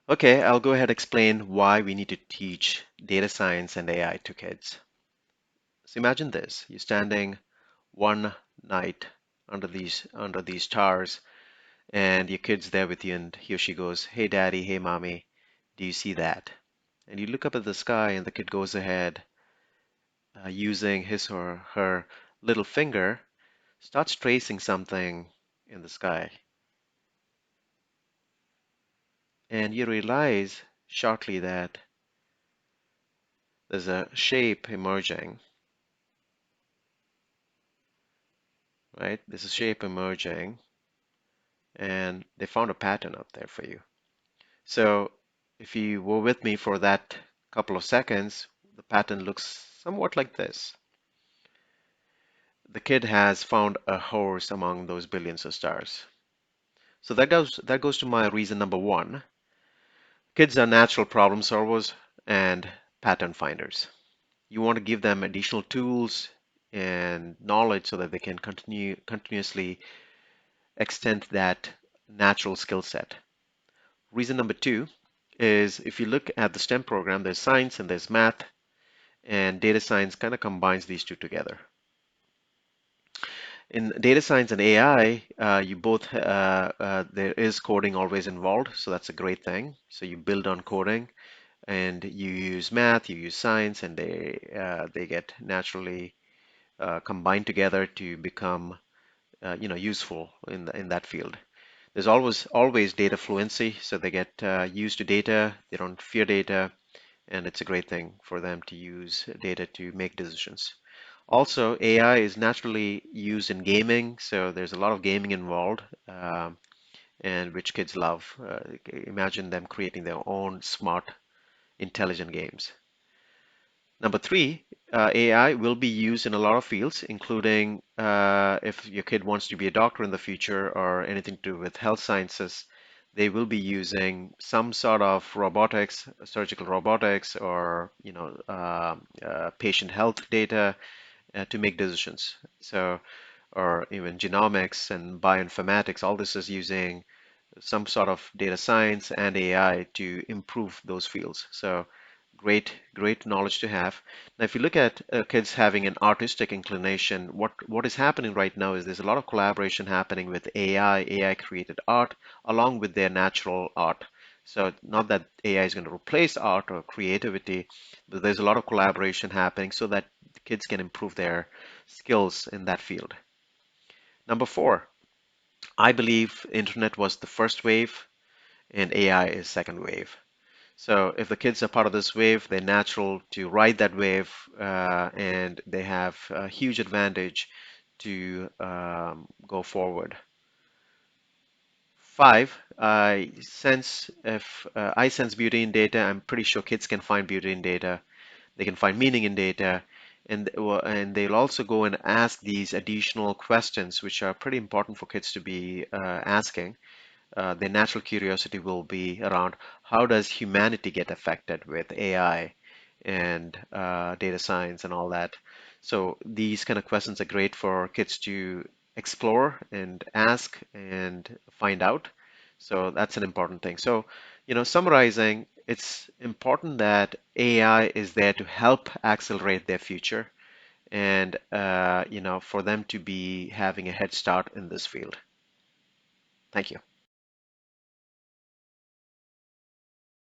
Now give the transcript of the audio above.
Okay, I'll go ahead and explain why we need to teach data science and AI to kids. So imagine this, you're standing one night under these stars and your kid's there with you and he or she goes, "Hey daddy, hey mommy, do you see that?" And you look up at the sky and the kid goes ahead using his or her little finger, starts tracing something in the sky. And you realize shortly that there's a shape emerging, right? There's a shape emerging, and they found a pattern up there for you. So if you were with me for that couple of seconds, the pattern looks somewhat like this. The kid has found a horse among those billions of stars. So that goes to my reason number one. Kids are natural problem solvers and pattern finders. You want to give them additional tools and knowledge so that they can continuously extend that natural skill set. Reason number two is if you look at the STEM program, there's science and there's math, and data science kind of combines these two together. In data science and AI, there is coding always involved, so that's a great thing. So you build on coding, and you use math, you use science, and they get naturally combined together to become useful in that field. There's always data fluency, so they get used to data, they don't fear data, and it's a great thing for them to use data to make decisions. Also, AI is naturally used in gaming, so there's a lot of gaming involved, and which kids love. Imagine them creating their own smart, intelligent games. Number three, AI will be used in a lot of fields, including if your kid wants to be a doctor in the future or anything to do with health sciences, they will be using some sort of robotics, surgical robotics, or patient health data to make decisions. So, or even genomics and bioinformatics, all this is using some sort of data science and AI to improve those fields. So great knowledge to have. Now, if you look at kids having an artistic inclination, what is happening right now is there's a lot of collaboration happening with AI created art along with their natural art. So not that AI is going to replace art or creativity, but there's a lot of collaboration happening so that the kids can improve their skills in that field. Number four, I believe internet was the first wave and AI is second wave. So if the kids are part of this wave, they're natural to ride that wave, and they have a huge advantage to go forward. Five, I sense beauty in data. I'm pretty sure kids can find beauty in data. They can find meaning in data, and they'll also go and ask these additional questions, which are pretty important for kids to be asking. Their natural curiosity will be around how does humanity get affected with AI and data science and all that. So these kind of questions are great for kids to explore and ask and find out. So that's an important thing. So, summarizing, it's important that AI is there to help accelerate their future and, for them to be having a head start in this field. Thank you.